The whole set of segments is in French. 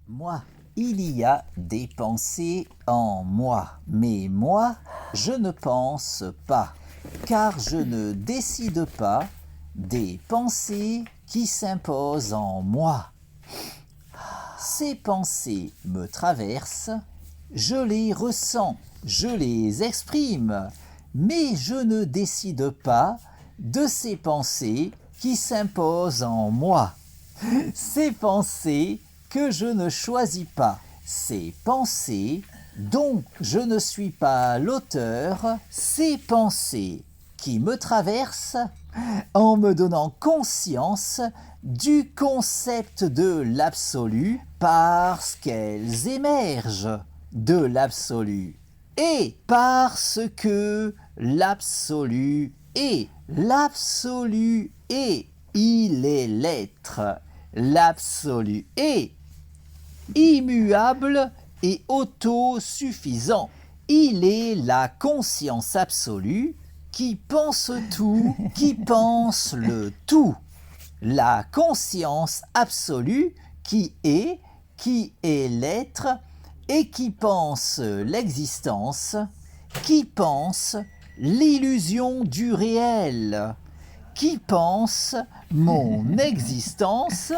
Moi, il y a des pensées en moi, mais moi, je ne pense pas, car je ne décide pas des pensées qui s'imposent en moi. Ces pensées me traversent, je les ressens, je les exprime, mais je ne décide pas de ces pensées qui s'imposent en moi. Ces pensées que je ne choisis pas, ces pensées dont je ne suis pas l'auteur, ces pensées qui me traversent en me donnant conscience du concept de l'absolu parce qu'elles émergent de l'absolu et parce que l'absolu est. L'absolu est. Il est l'être. L'absolu est immuable et autosuffisant. Il est la conscience absolue qui pense tout, qui pense le tout. La conscience absolue qui est l'être et qui pense l'existence, qui pense l'illusion du réel, qui pense mon existence,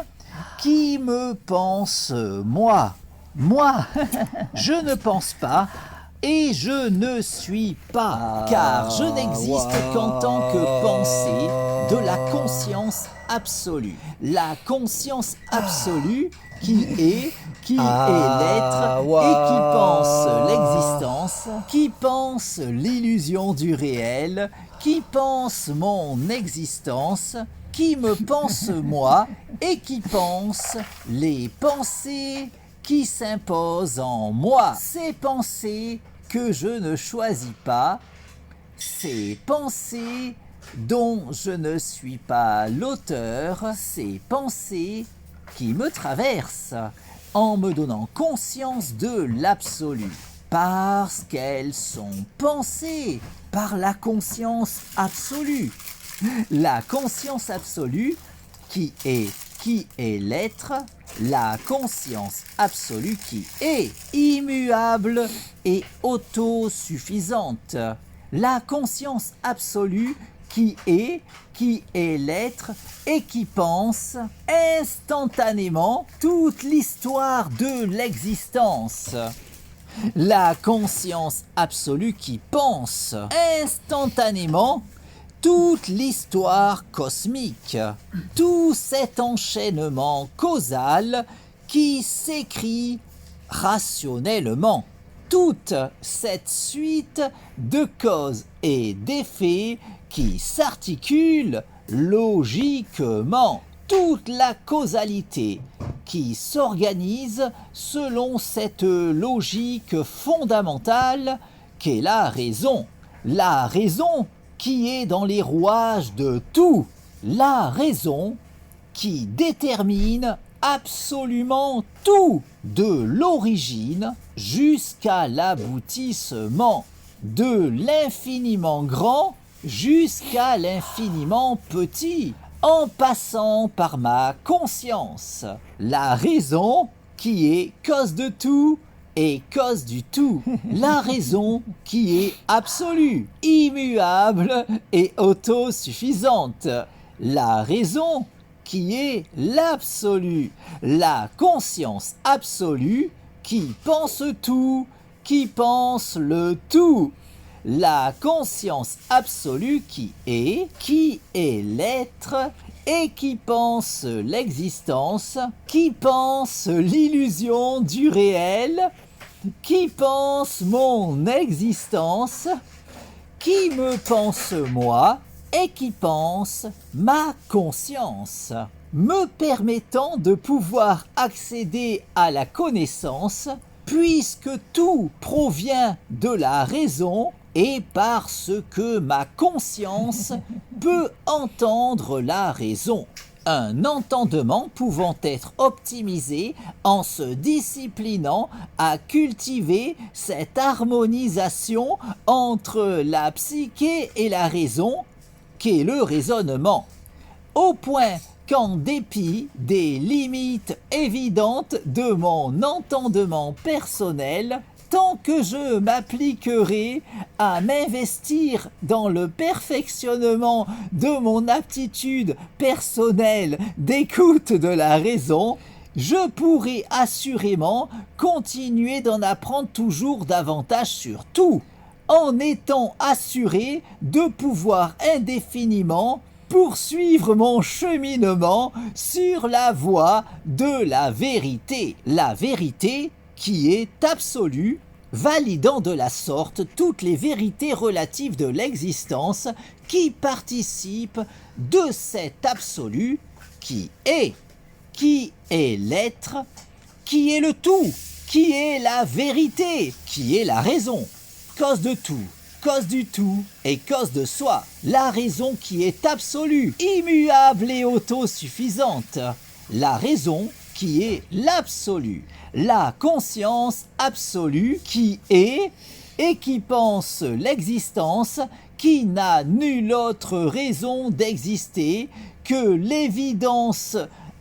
qui me pense moi. Moi, je ne pense pas et je ne suis pas, car je n'existe qu'en tant que pensée de la conscience absolue. La conscience absolue qui est l'être et qui pense l'existence, qui pense l'illusion du réel, qui pense mon existence, qui me pense moi et qui pense les pensées qui s'imposent en moi. Ces pensées que je ne choisis pas, ces pensées dont je ne suis pas l'auteur, ces pensées qui me traversent en me donnant conscience de l'absolu, parce qu'elles sont pensées par la conscience absolue. La conscience absolue qui est l'être, la conscience absolue qui est immuable et autosuffisante. La conscience absolue qui est l'être et qui pense instantanément toute l'histoire de l'existence. La conscience absolue qui pense instantanément toute l'histoire cosmique, tout cet enchaînement causal qui s'écrit rationnellement, toute cette suite de causes et d'effets qui s'articulent logiquement, toute la causalité qui s'organise selon cette logique fondamentale qu'est la raison. La raison qui est dans les rouages de tout, la raison qui détermine absolument tout, de l'origine jusqu'à l'aboutissement, de l'infiniment grand jusqu'à l'infiniment petit, en passant par ma conscience. La raison qui est cause de tout et cause du tout. La raison qui est absolue, immuable et autosuffisante. La raison qui est l'absolu, la conscience absolue qui pense tout, qui pense le tout. La conscience absolue qui est l'être et qui pense l'existence, qui pense l'illusion du réel, qui pense mon existence, qui me pense moi et qui pense ma conscience, me permettant de pouvoir accéder à la connaissance, puisque tout provient de la raison et parce que ma conscience peut entendre la raison. Un entendement pouvant être optimisé en se disciplinant à cultiver cette harmonisation entre la psyché et la raison, qu'est le raisonnement, au point qu'en dépit des limites évidentes de mon entendement personnel, tant que je m'appliquerai à m'investir dans le perfectionnement de mon aptitude personnelle d'écoute de la raison, je pourrai assurément continuer d'en apprendre toujours davantage sur tout, en étant assuré de pouvoir indéfiniment poursuivre mon cheminement sur la voie de la vérité qui est absolue, validant de la sorte toutes les vérités relatives de l'existence qui participent de cet absolu qui est l'être, qui est le tout, qui est la vérité, qui est la raison, cause de tout, cause du tout et cause de soi, la raison qui est absolue, immuable et autosuffisante, la raison qui est l'absolu, la conscience absolue qui est et qui pense l'existence, qui n'a nulle autre raison d'exister que l'évidence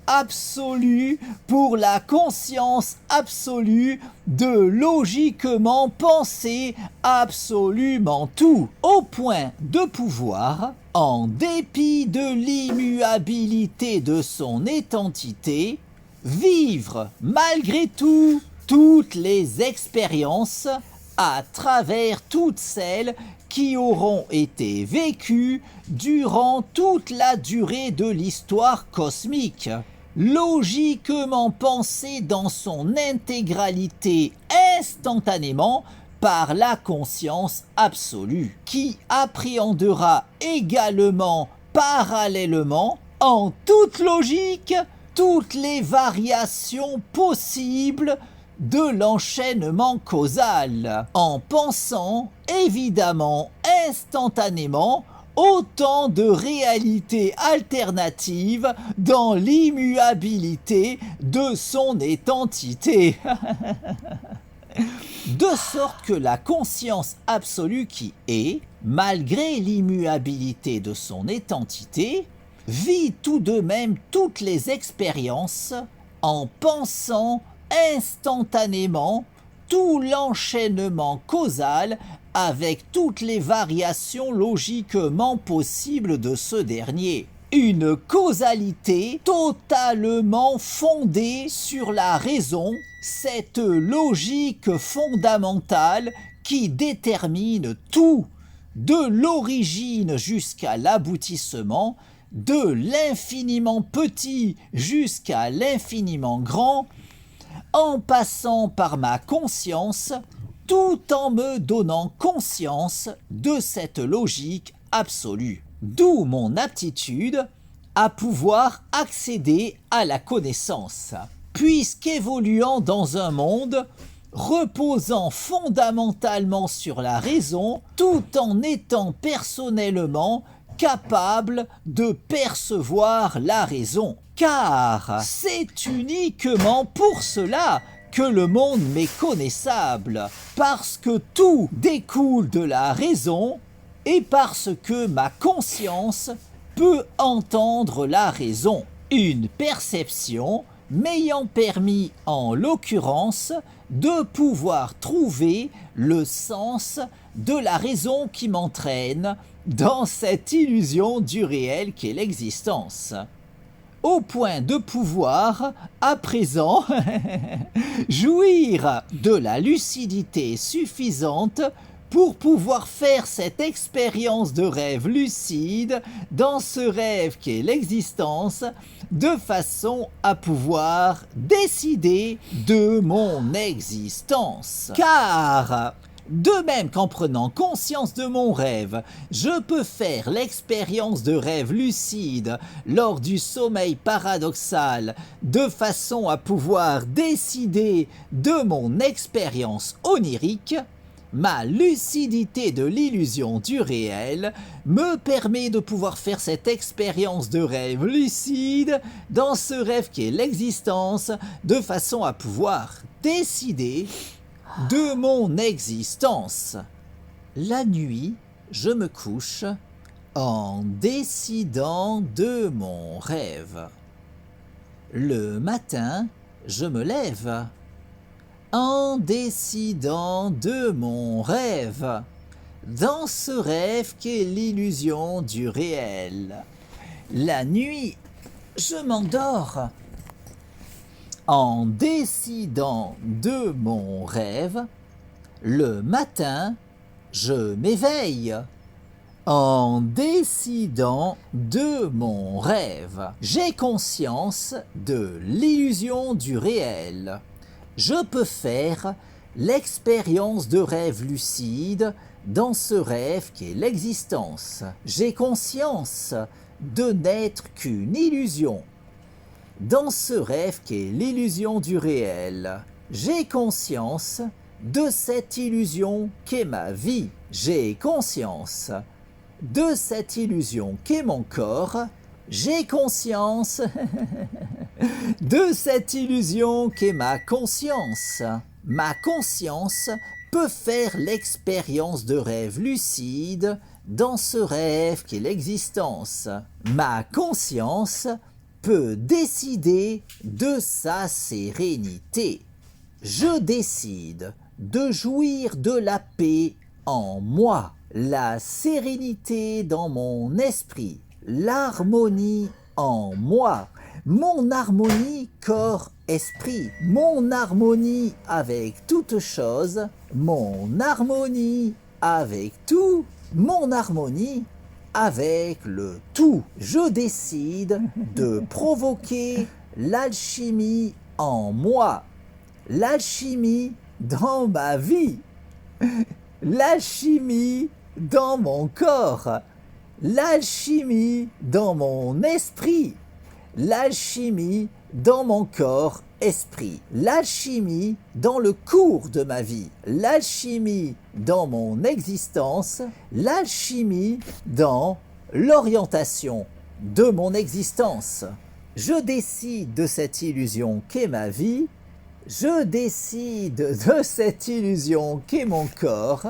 absolue pour la conscience absolue de logiquement penser absolument tout, au point de pouvoir, en dépit de l'immuabilité de son identité, vivre malgré tout toutes les expériences à travers toutes celles qui auront été vécues durant toute la durée de l'histoire cosmique, logiquement pensée dans son intégralité instantanément par la conscience absolue, qui appréhendera également parallèlement, en toute logique, toutes les variations possibles de l'enchaînement causal, en pensant évidemment instantanément autant de réalités alternatives dans l'immuabilité de son identité. De sorte que la conscience absolue qui est, malgré l'immuabilité de son identité, vit tout de même toutes les expériences en pensant instantanément tout l'enchaînement causal avec toutes les variations logiquement possibles de ce dernier. Une causalité totalement fondée sur la raison, cette logique fondamentale qui détermine tout, de l'origine jusqu'à l'aboutissement, de l'infiniment petit jusqu'à l'infiniment grand, en passant par ma conscience, tout en me donnant conscience de cette logique absolue. D'où mon aptitude à pouvoir accéder à la connaissance, puisqu'évoluant dans un monde reposant fondamentalement sur la raison, tout en étant personnellement capable de percevoir la raison. Car c'est uniquement pour cela que le monde m'est connaissable, parce que tout découle de la raison et parce que ma conscience peut entendre la raison. Une perception m'ayant permis en l'occurrence de pouvoir trouver le sens de la raison qui m'entraîne dans cette illusion du réel qu'est l'existence, au point de pouvoir, à présent, jouir de la lucidité suffisante pour pouvoir faire cette expérience de rêve lucide dans ce rêve qu'est l'existence, de façon à pouvoir décider de mon existence. Car de même qu'en prenant conscience de mon rêve, je peux faire l'expérience de rêve lucide lors du sommeil paradoxal de façon à pouvoir décider de mon expérience onirique, ma lucidité de l'illusion du réel me permet de pouvoir faire cette expérience de rêve lucide dans ce rêve qui est l'existence de façon à pouvoir décider de mon existence. La nuit, je me couche en décidant de mon rêve. Le matin, je me lève en décidant de mon rêve, dans ce rêve qu'est l'illusion du réel. La nuit, je m'endors en décidant de mon rêve. Le matin, je m'éveille en décidant de mon rêve. J'ai conscience de l'illusion du réel. Je peux faire l'expérience de rêve lucide dans ce rêve qu'est l'existence. J'ai conscience de n'être qu'une illusion dans ce rêve qu'est l'illusion du réel. J'ai conscience de cette illusion qu'est ma vie. J'ai conscience de cette illusion qu'est mon corps. J'ai conscience de cette illusion qu'est ma conscience. Ma conscience peut faire l'expérience de rêve lucide dans ce rêve qu'est l'existence. Ma conscience peut décider de sa sérénité. Je décide de jouir de la paix en moi, la sérénité dans mon esprit, l'harmonie en moi, mon harmonie corps-esprit, mon harmonie avec toute chose, mon harmonie avec tout, mon harmonie avec le tout. Je décide de provoquer l'alchimie en moi, l'alchimie dans ma vie, l'alchimie dans mon corps, l'alchimie dans mon esprit, l'alchimie dans mon corps esprit, l'alchimie dans le cours de ma vie, l'alchimie dans mon existence, l'alchimie dans l'orientation de mon existence. Je décide de cette illusion qu'est ma vie, je décide de cette illusion qu'est mon corps,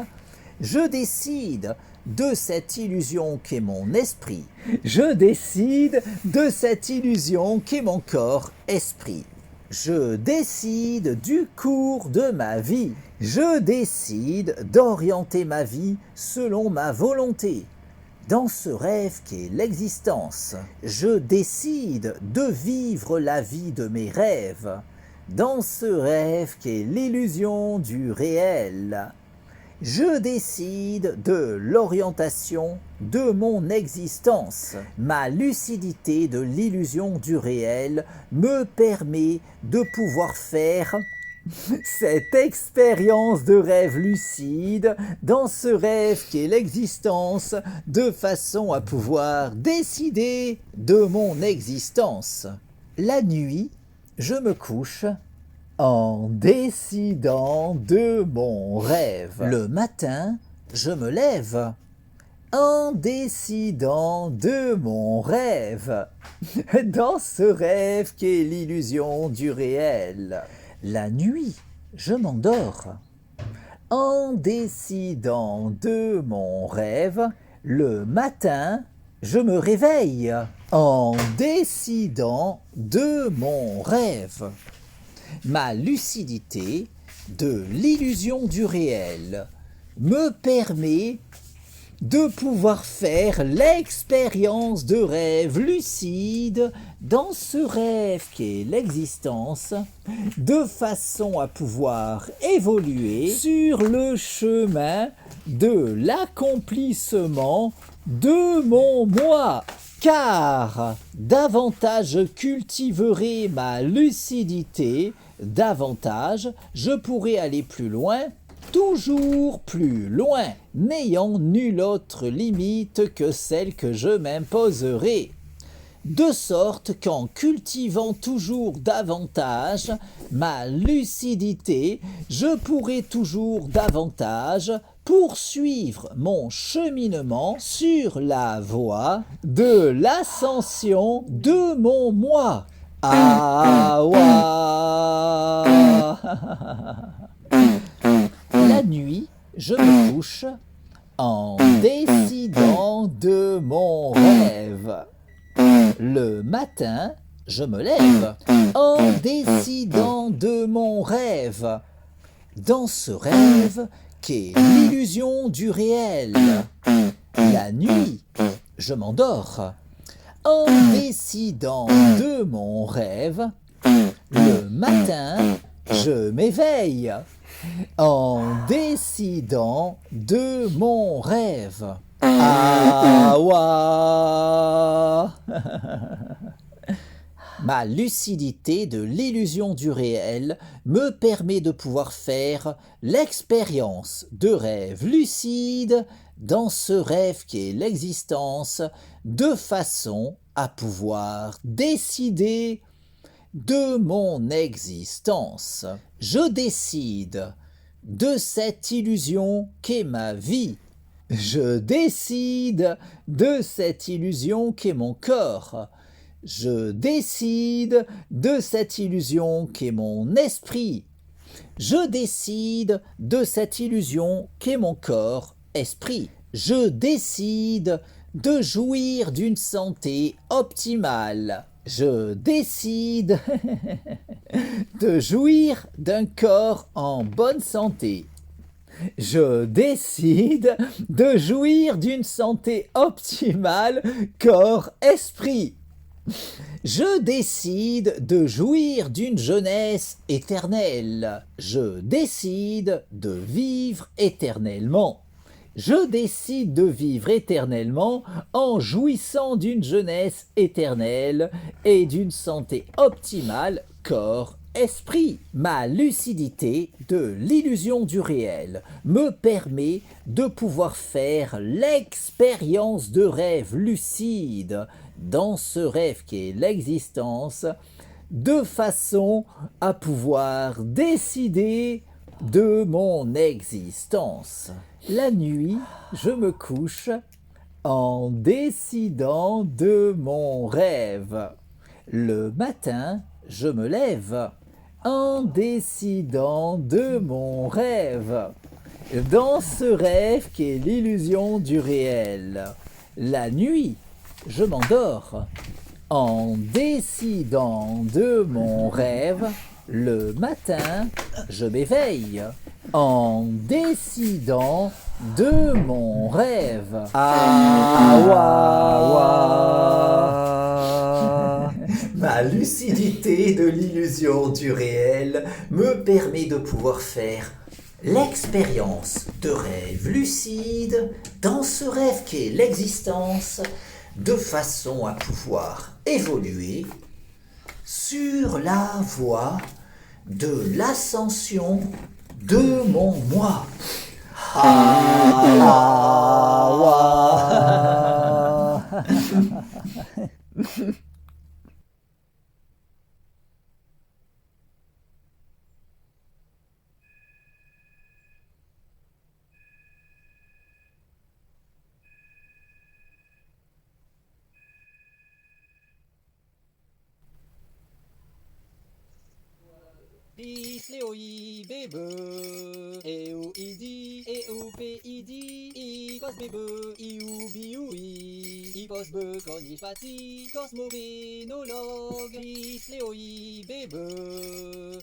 je décide de cette illusion qu'est mon esprit, je décide de cette illusion qu'est mon corps-esprit. Je décide du cours de ma vie, je décide d'orienter ma vie selon ma volonté. Dans ce rêve qu'est l'existence, je décide de vivre la vie de mes rêves. Dans ce rêve qu'est l'illusion du réel, je décide de l'orientation de mon existence. Ma lucidité de l'illusion du réel me permet de pouvoir faire cette expérience de rêve lucide dans ce rêve qu'est l'existence, de façon à pouvoir décider de mon existence. La nuit, je me couche en décidant de mon rêve. Le matin, je me lève en décidant de mon rêve, dans ce rêve qu'est l'illusion du réel. La nuit, je m'endors en décidant de mon rêve. Le matin, je me réveille en décidant de mon rêve. Ma lucidité de l'illusion du réel me permet de pouvoir faire l'expérience de rêve lucide dans ce rêve qu'est l'existence, de façon à pouvoir évoluer sur le chemin de l'accomplissement de mon moi. Car davantage je cultiverai ma lucidité, davantage je pourrai aller plus loin, toujours plus loin, n'ayant nulle autre limite que celle que je m'imposerai. De sorte qu'en cultivant toujours davantage ma lucidité, je pourrai toujours davantage poursuivre mon cheminement sur la voie de l'ascension de mon moi. La nuit, je me couche en décidant de mon rêve. Le matin, je me lève en décidant de mon rêve. Dans ce rêve qu'est l'illusion du réel. La nuit, je m'endors en décidant de mon rêve. Le matin, je m'éveille en décidant de mon rêve. Ah ouah. Ma lucidité de l'illusion du réel me permet de pouvoir faire l'expérience de rêve lucide dans ce rêve qu'est l'existence, de façon à pouvoir décider de mon existence. Je décide de cette illusion qu'est ma vie. Je décide de cette illusion qu'est mon corps. Je décide de cette illusion qu'est mon esprit. Je décide de cette illusion qu'est mon corps-esprit. Je décide de jouir d'une santé optimale. Je décide de jouir d'un corps en bonne santé. Je décide de jouir d'une santé optimale corps-esprit. Je décide de jouir d'une jeunesse éternelle. Je décide de vivre éternellement. Je décide de vivre éternellement en jouissant d'une jeunesse éternelle et d'une santé optimale corps-esprit. Ma lucidité de l'illusion du réel me permet de pouvoir faire l'expérience de rêve lucide dans ce rêve qu'est l'existence, de façon à pouvoir décider de mon existence. La nuit, je me couche en décidant de mon rêve. Le matin, je me lève en décidant de mon rêve. Dans ce rêve qu'est l'illusion du réel. La nuit, je m'endors en décidant de mon rêve. Le matin, je m'éveille en décidant de mon rêve. Ah, ma lucidité de l'illusion du réel me permet de pouvoir faire l'expérience de rêve lucide dans ce rêve qu'est l'existence, de façon à pouvoir évoluer sur la voie de l'ascension de mon moi. Isleoi bebe, eu idi, eu pe idi, I cos bebe, iu biui, I pos be con I pati, cos morenolog. Isleoi bebe,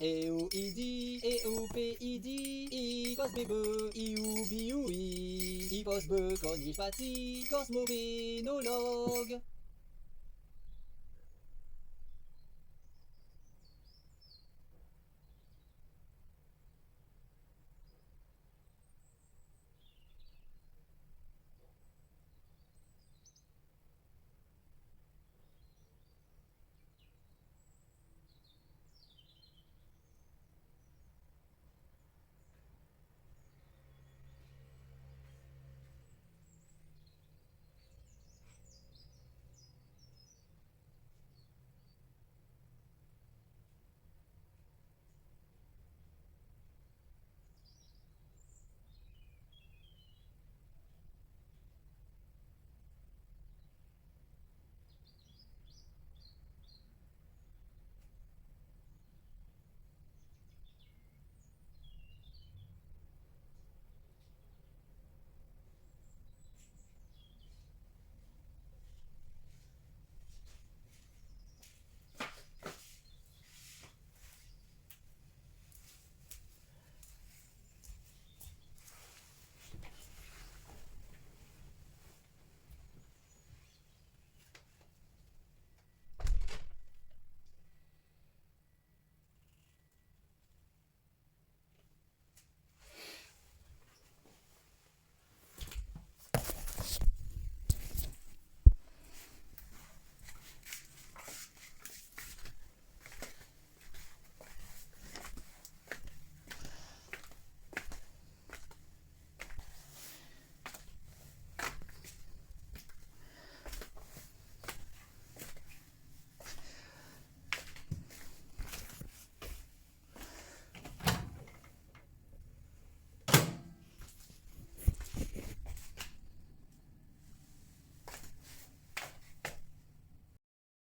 eu idi, eu pe idi, I cos bebe, iu biui, I pos be con I pati, cos morenolog.